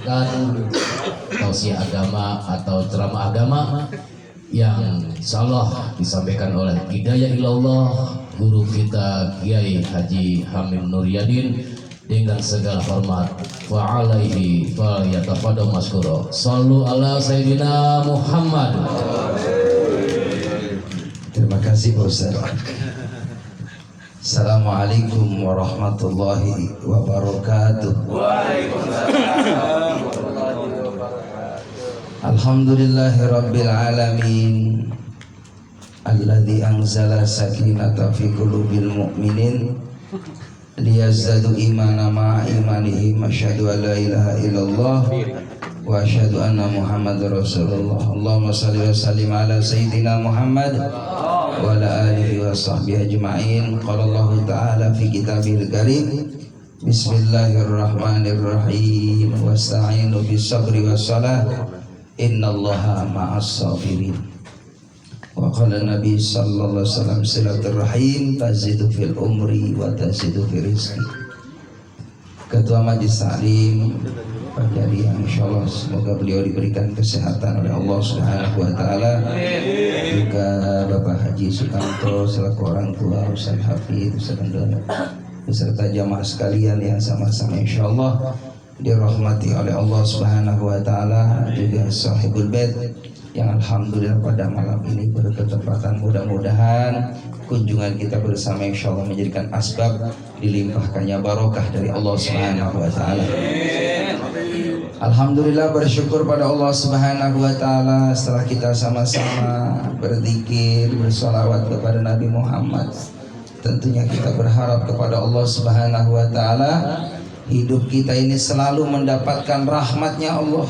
menyampaikan tausiah agama atau ceramah agama yang insyaallah disampaikan oleh Hidayah Ilallah guru kita Kiai Haji Hamid Nuryadin dengan segala hormat wa alaihi falyatafadhal maskura. Shallu ala sayyidina Muhammad. Terima kasih Pak Ustaz. Assalamualaikum warahmatullahi wabarakatuh. Waalaikumsalam. Alhamdulillahi rabbil alamin alladzi anzala sakinata fi qulubil mu'minin liyazdadu imana ma'a imanihim asyhadu an la ilaha illallah wa asyhadu anna muhammadar rasulullah. Allahumma shalli wa sallim ala sayyidina Muhammad wa ala alihi wa sahbihi ajma'in. Qala Allah ta'ala fi kitabil karim bismillahirrahmanirrahim wasta'inu bis sabri was salah innallaha ma'as sabirin. Wa qala Nabi sallallahu alaihi wasallam silaturrahim tazidu fil umri wa tazidu fil rizqi. Ketua Majelis Taklim Pak Jadi yang insyaallah semoga beliau diberikan kesehatan oleh Allah Subhanahu wa taala. Juga Bapak Haji Sukanto selaku orang tua Ustaz Hafid, Ustaz Andona beserta jamaah sekalian yang sama-sama insyaallah dirahmati oleh Allah Subhanahu wa taala, juga sahibul bait yang alhamdulillah pada malam ini berkesempatan, mudah-mudahan kunjungan kita bersama insyaallah menjadikan asbab dilimpahkannya barokah dari Allah Subhanahu wa taala. Alhamdulillah, bersyukur pada Allah Subhanahu wa taala setelah kita sama-sama berzikir, bersolawat kepada Nabi Muhammad. Tentunya kita berharap kepada Allah Subhanahu wa taala hidup kita ini selalu mendapatkan rahmatnya Allah,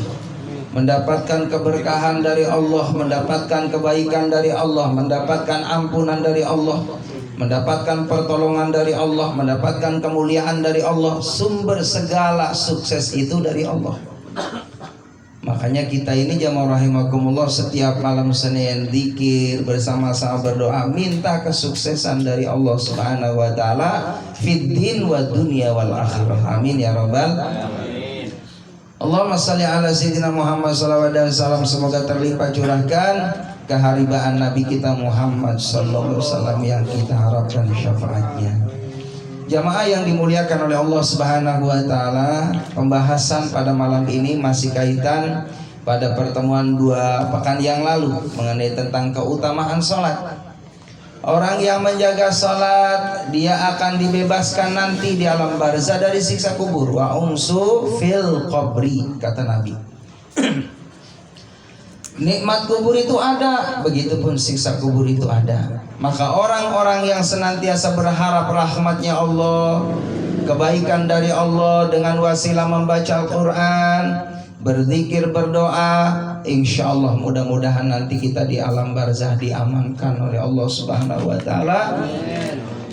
mendapatkan keberkahan dari Allah, mendapatkan kebaikan dari Allah, mendapatkan ampunan dari Allah, mendapatkan pertolongan dari Allah, mendapatkan kemuliaan dari Allah. Sumber segala sukses itu dari Allah. Makanya kita ini jamaah rahimakumullah setiap malam Senin zikir bersama-sama berdoa minta kesuksesan dari Allah Subhanahu wa taala fid din wa dunya wal akhirah. Amin ya rabbal alamin. Allahumma shalli ala sayyidina Muhammad sallallahu alaihi wasallam. Semoga terlimpah curahkan keharibaan Nabi kita Muhammad sallallahu alaihi wasallam yang kita harapkan syafaatnya. Jamaah yang dimuliakan oleh Allah Subhanahu wa taala, pembahasan pada malam ini masih kaitan pada pertemuan 2 pekan yang lalu mengenai tentang keutamaan salat. Orang yang menjaga salat dia akan dibebaskan nanti di alam barzah dari siksa kubur. Wa umsu fil qabri, kata Nabi. Nikmat kubur itu ada, begitupun siksa kubur itu ada. Maka orang-orang yang senantiasa berharap rahmatnya Allah, kebaikan dari Allah dengan wasilah membaca Al-Quran, berzikir, berdoa, insya Allah mudah-mudahan nanti kita di alam barzah diamankan oleh Allah Subhanahu wa taala.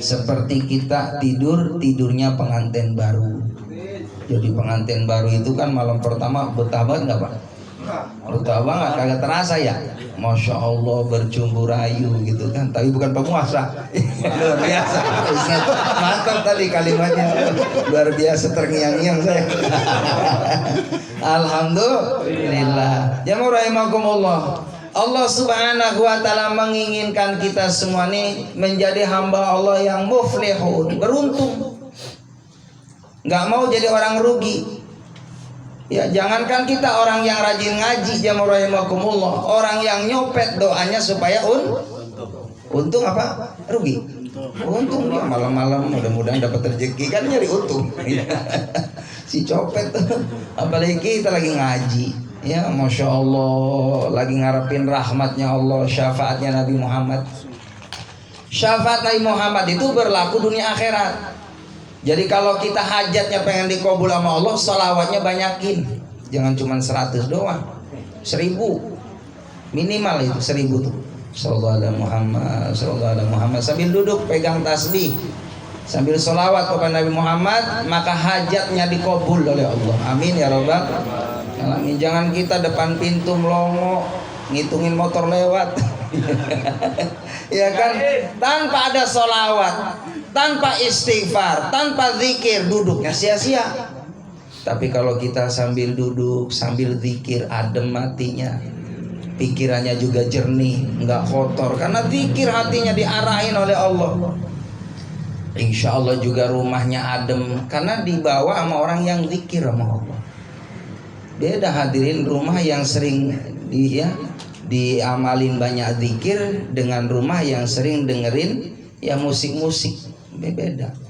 Seperti kita tidurnya pengantin baru. Jadi pengantin baru itu kan malam pertama betah banget nggak Pak? Betah banget, kagak terasa ya. Masya Allah bercumbu rayu gitu kan. Tapi bukan pemuasa. Luar biasa. Mantap tadi kalimatnya. Luar biasa, terngiang-ngiang saya. Alhamdulillah. Jamaah rahimakumullah. Allah Subhanahu wa taala menginginkan kita semua nih menjadi hamba Allah yang muflihun, beruntung. Enggak mau jadi orang rugi. Ya, jangankan kita orang yang rajin ngaji, jamaah rahimakumullah, orang yang nyopet doanya supaya untung apa? Rugi. Untung dia malam-malam mudah-mudahan dapat rezeki, kan nyari untung. Si copet tuh. Apalagi kita lagi ngaji. Ya, Masya Allah, lagi ngarepin rahmatnya Allah, syafaatnya Nabi Muhammad. Syafaat Nabi Muhammad itu berlaku dunia akhirat. Jadi kalau kita hajatnya pengen dikabul sama Allah, salawatnya banyakin. Jangan cuma 100 doang, 1000 minimal itu 1000 tuh. Sallallahu alaihi Muhammad, sallallahu alaihi Muhammad. Sambil duduk pegang tasbih, sambil salawat kepada Nabi Muhammad, maka hajatnya dikabul oleh Allah. Amin ya rabbal alamin. Jangan kita depan pintu melongo ngitungin motor lewat. Ya kan, tanpa ada sholawat, tanpa istighfar, tanpa zikir, duduknya sia-sia. Tapi kalau kita sambil duduk, sambil zikir, adem hatinya, pikirannya juga jernih, nggak kotor, karena zikir hatinya diarahin oleh Allah. Insya Allah juga rumahnya adem, karena dibawa sama orang yang zikir sama Allah. Beda hadirin rumah yang sering diamalin banyak zikir dengan rumah yang sering dengerin ya musik-musik, beda.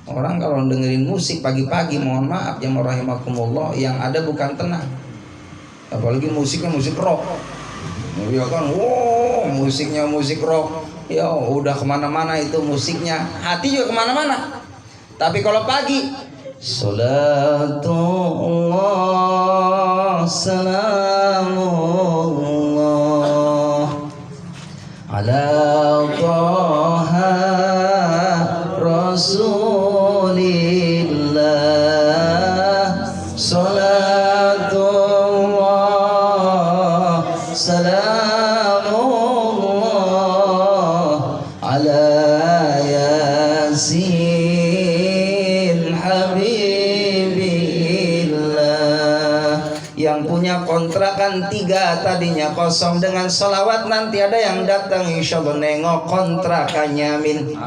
Orang kalau dengerin musik pagi-pagi, mohon maaf ya rahimakumullah, yang ada bukan tenang. Apalagi musiknya musik rock. Ya kan, wow, musiknya musik rock. Ya udah kemana-mana itu musiknya, hati juga kemana-mana. Tapi kalau pagi, salatullah salamullah ala Taha Rasulillah, salatullah salamullah ala Yasin Habibillah. Yang punya kontrakan 3 tadinya kosong, dengan sholawat nanti ada yang datang insya Allah nengok kontrakannya, amin.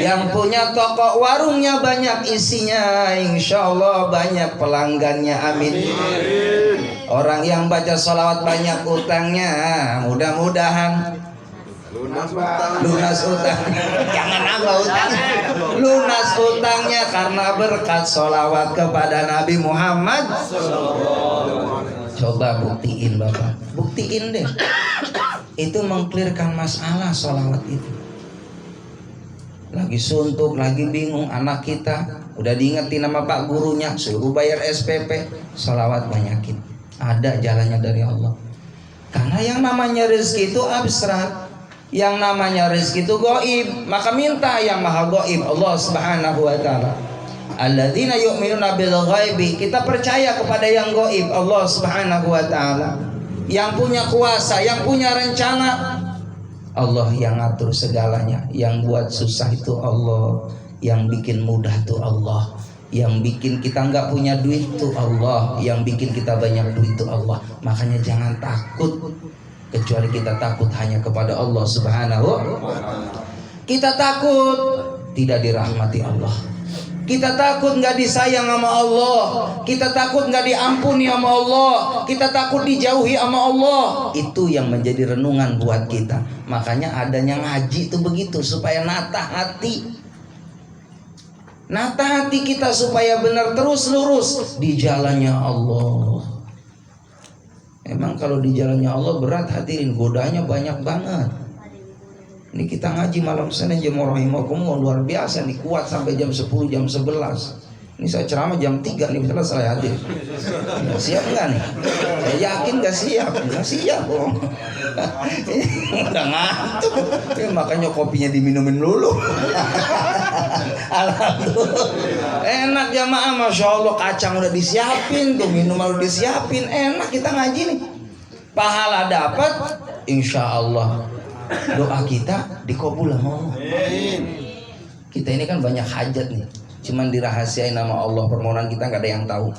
Yang punya toko warungnya banyak isinya, insya Allah banyak pelanggannya, amin. Orang yang baca sholawat banyak utangnya, mudah-mudahan lunas utang. Jangan nambah utang, lunas utangnya karena berkat sholawat kepada Nabi Muhammad. Coba buktiin Bapak, buktiin deh. Itu mengklirkan masalah sholawat itu. Lagi suntuk, lagi bingung anak kita, udah diingetin sama Pak gurunya, suruh bayar SPP, sholawat banyakin. Ada jalannya dari Allah. Karena yang namanya rezeki itu abstrak, yang namanya rezeki itu gaib, maka minta yang maha gaib, Allah Subhanahu wa taala. Alladzina yu'minuna bil ghaibi, kita percaya kepada yang gaib, Allah Subhanahu wa taala. Yang punya kuasa, yang punya rencana, Allah yang ngatur segalanya. Yang buat susah itu Allah, yang bikin mudah itu Allah, yang bikin kita nggak punya duit itu Allah, yang bikin kita banyak duit itu Allah. Makanya jangan takut, kecuali kita takut hanya kepada Allah Subhanahu wa taala. Kita takut tidak dirahmati Allah, kita takut nggak disayang sama Allah, kita takut nggak diampuni sama Allah, kita takut dijauhi sama Allah. Itu yang menjadi renungan buat kita. Makanya adanya ngaji itu begitu, supaya nata hati, nata hati kita supaya benar terus lurus di jalannya Allah. Emang kalau di jalannya Allah berat hadirin, godanya banyak banget. Ini kita ngaji malam Senin jam rahimakumullah, luar biasa nih, kuat sampai jam 10, jam 11. Ini saya ceramah jam 3 nih selesai hadir. Ya, siap nggak nih? Saya yakin nggak siap, nggak siap bohong. Udah ngantuk, ya, makanya kopinya diminumin dulu. Alhamdulillah. Enak jamaah, masya Allah, kacang udah disiapin, tuh minuman udah disiapin, enak kita ngaji nih. Pahala dapat, insya Allah. Doa kita dikabul sama Allah. Kita ini kan banyak hajat nih, cuman dirahasiain nama Allah. Permohonan kita nggak ada yang tahu.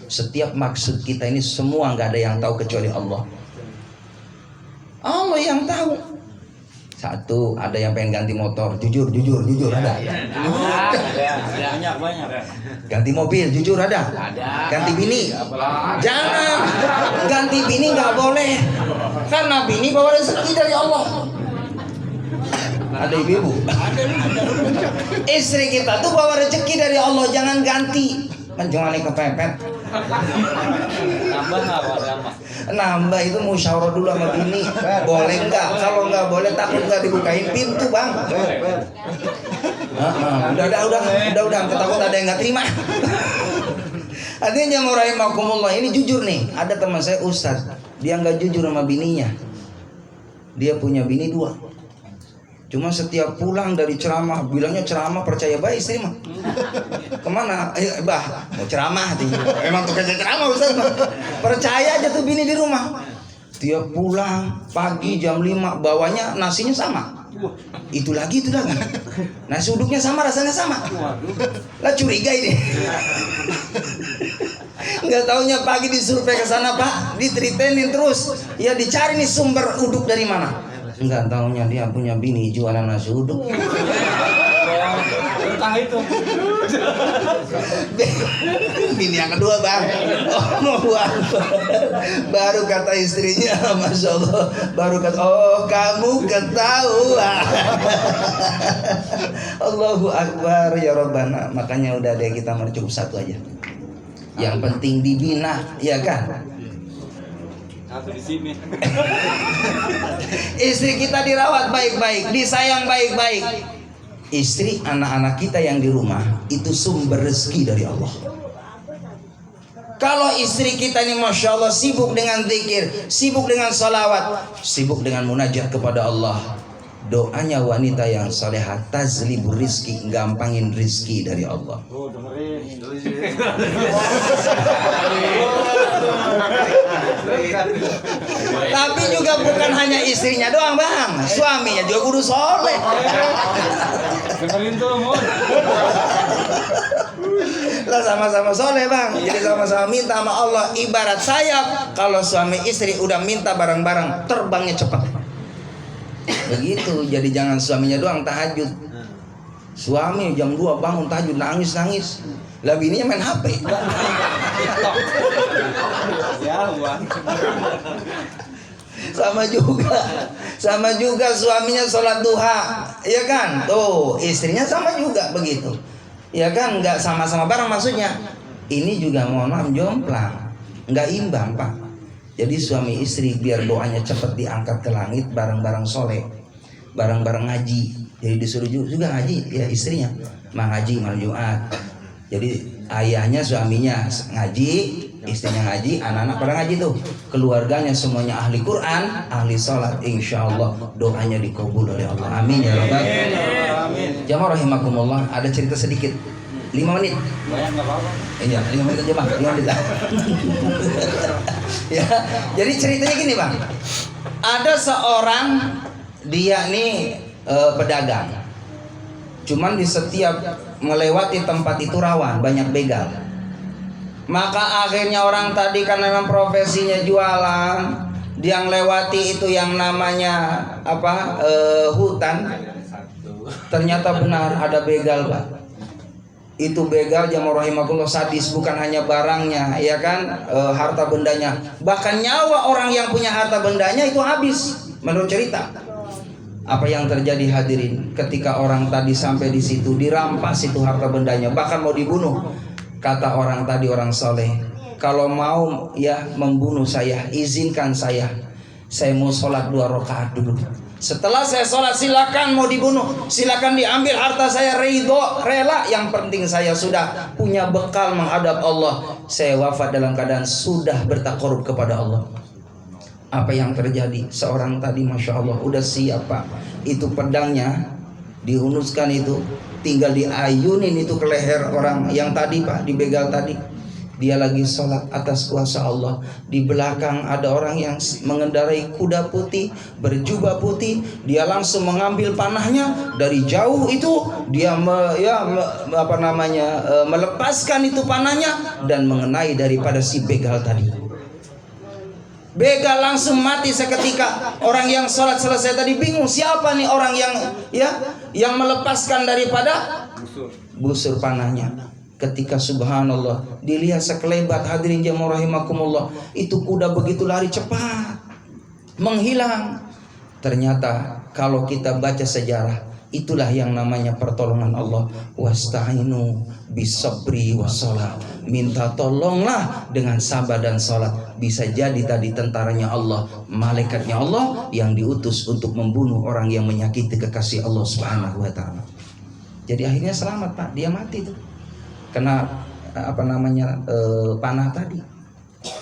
Setiap maksud kita ini semua nggak ada yang tahu kecuali Allah. Allah yang tahu. Satu, ada yang pengen ganti motor, jujur ada. Banyak. Ganti mobil, jujur ada. Ganti bini, jangan. Ganti bini nggak boleh, karena bini bawa rezeki dari Allah. Ada ibu-ibu, istri kita tuh bawa rezeki dari Allah, jangan ganti. Menjualnya kepepet. Nambah itu musyawarah dulu sama bini, boleh nggak? Kalau nggak boleh takut nggak dibukain pintu bang. Udah, takut ada yang nggak terima. Artinya rahimakumullah, ini jujur nih. Ada teman saya ustadz, dia nggak jujur sama bininya. Dia punya bini 2. Cuma setiap pulang dari ceramah, bilangnya ceramah percaya baik istri mah. Kemana? Bah, mau ceramah. Emang tuh kerja ceramah Ustaz. Percaya aja tuh bini di rumah. Tiap pulang pagi jam 5 bawanya nasinya sama. Itu lagi. Nasi uduknya sama, rasanya sama. Lah curiga ini. Nggak taunya pagi disurvei ke sana Pak, diteritenin terus. Ya dicari nih sumber uduk dari mana. Nggak taunya dia punya bini jualan nasi uduk. Itu. Bini yang kedua Bang. Baru kata istrinya, Masya Allah. Baru kata, oh kamu ketahuan. Allahu Akbar ya Rabbana. Makanya udah deh kita cukup satu aja. Yang penting dibina, ya kan? Satu di sini. Istri kita dirawat baik-baik, disayang baik-baik. Istri, anak-anak kita yang di rumah itu sumber rezeki dari Allah. Kalau istri kita ini Masya Allah sibuk dengan zikir, sibuk dengan salawat, sibuk dengan munajat kepada Allah, doanya wanita yang salehah tazlibur rizki, gampangin rizki dari Allah. Oh, dengerin. Tapi juga bukan hanya istrinya doang Bang, suaminya juga kudu soleh. Dengerin tuh, Mon. Lah sama-sama soleh Bang, jadi sama-sama minta sama Allah. Ibarat sayap, kalau suami istri udah minta bareng-bareng, terbangnya cepat. Begitu, jadi jangan suaminya doang tahajud. Suami jam 2 bangun tahajud nangis-nangis. Lah bininya main HP. Ya, Bang. Sama juga suaminya sholat duha, ya kan? Tuh istrinya sama juga begitu, ya kan? Nggak sama-sama bareng maksudnya. Ini juga mohon maaf jomplang, nggak imbang Pak. Jadi suami istri biar doanya cepat diangkat ke langit, bareng-bareng soleh, bareng-bareng ngaji. Jadi disuruh juga ngaji ya istrinya, mah ngaji malam Jumat. Jadi ayahnya suaminya ngaji, istrinya ngaji, anak-anak pada ngaji tuh, keluarganya semuanya ahli Quran, ahli sholat, insya Allah doanya dikabul oleh Allah. Amin ya Rabbal alamin. Jamaah rahimakumullah, ada cerita sedikit, 5 menit. Banyak nggak apa-apa. Iya, 5 menit aja Bang, 5 menit. Ya, jadi ceritanya gini Bang, ada seorang dia nih pedagang, cuman di setiap melewati tempat itu rawan, banyak begal. Maka akhirnya orang tadi karena memang profesinya jualan, dia ngelewati itu yang namanya hutan. Ternyata benar ada begal Pak. Itu begal jamaah rahimakumullah sadis, bukan hanya barangnya, ya kan, harta bendanya, bahkan nyawa orang yang punya harta bendanya itu habis. Menurut cerita, apa yang terjadi hadirin, ketika orang tadi sampai di situ dirampas itu harta bendanya, bahkan mau dibunuh. Kata orang tadi, orang soleh, kalau mau ya membunuh saya, izinkan saya mau sholat 2 rakaat dulu. Setelah saya sholat silakan mau dibunuh, silakan diambil harta saya, ridho, rela. Yang penting saya sudah punya bekal menghadap Allah. Saya wafat dalam keadaan sudah bertakarub kepada Allah. Apa yang terjadi? Seorang tadi Masya Allah udah siap Pak, itu pedangnya dihunuskan itu, tinggal diayunin itu ke leher orang yang tadi Pak, dibegal tadi. Dia lagi sholat atas kuasa Allah. Di belakang ada orang yang mengendarai kuda putih, berjubah putih. Dia langsung mengambil panahnya dari jauh itu. Dia melepaskan itu panahnya dan mengenai daripada si begal tadi. Begal langsung mati seketika. Orang yang sholat selesai tadi bingung, siapa nih orang yang melepaskan daripada busur panahnya. Ketika subhanallah dilihat sekelebat, hadirin jamaah rahimakumullah, itu kuda begitu lari cepat menghilang. Ternyata kalau kita baca sejarah, itulah yang namanya pertolongan Allah. Wasta'inu bisabri wassalat, minta tolonglah dengan sabar dan salat. Bisa jadi tadi tentaranya Allah, malaikatnya Allah yang diutus untuk membunuh orang yang menyakiti kekasih Allah Subhanahu wa taala. Jadi akhirnya selamat Pak, dia mati tuh. Kena panah tadi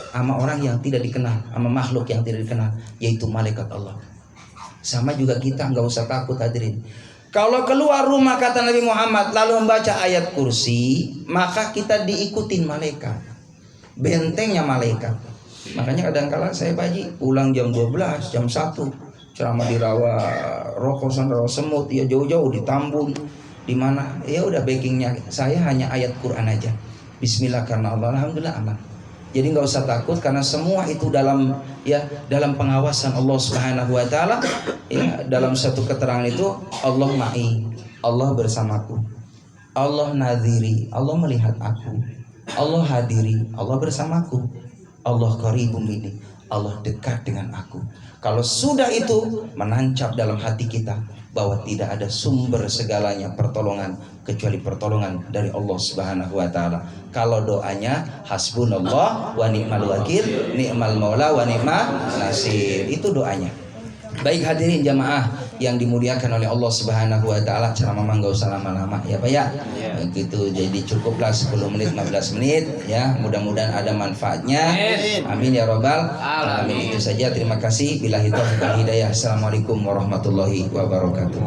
sama orang yang tidak dikenal, sama makhluk yang tidak dikenal, yaitu malaikat Allah. Sama juga kita, nggak usah takut hadirin. Kalau keluar rumah kata Nabi Muhammad lalu membaca ayat kursi, maka kita diikutin malaikat, bentengnya malaikat. Makanya kadang-kala saya Pak Haji pulang jam 12, jam 1, ceramah di rawa Rokosan, rawa Semut, ya jauh-jauh di Tambun, di mana, ya udah backingnya saya hanya ayat Quran aja. Bismillah karena Allah, alhamdulillah aman. Jadi nggak usah takut karena semua itu dalam pengawasan Allah Subhanahu Wa Taala. Ya, dalam satu keterangan itu Allah ma'i, Allah bersamaku, Allah nadhiri, Allah melihat aku, Allah hadiri, Allah bersamaku, Allah qaribun minni, Allah dekat dengan aku. Kalau sudah itu menancap dalam hati kita bahwa tidak ada sumber segalanya pertolongan kecuali pertolongan dari Allah Subhanahu Wa Taala. Kalau doanya hasbunallah wa ni'mal wakil, ni'mal maula wa ni'mal nasir, itu doanya. Baik hadirin jamaah yang dimuliakan oleh Allah Subhanahu Wa Taala, ceramah mah nggak usah lama-lama ya Pak ya. Gitu, jadi cukuplah 10 menit 15 menit ya. Mudah-mudahan ada manfaatnya. Amin ya robbal alamin. Itu saja, terima kasih. Billahi taufiq wal hidayah. Assalamualaikum warahmatullahi wabarakatuh.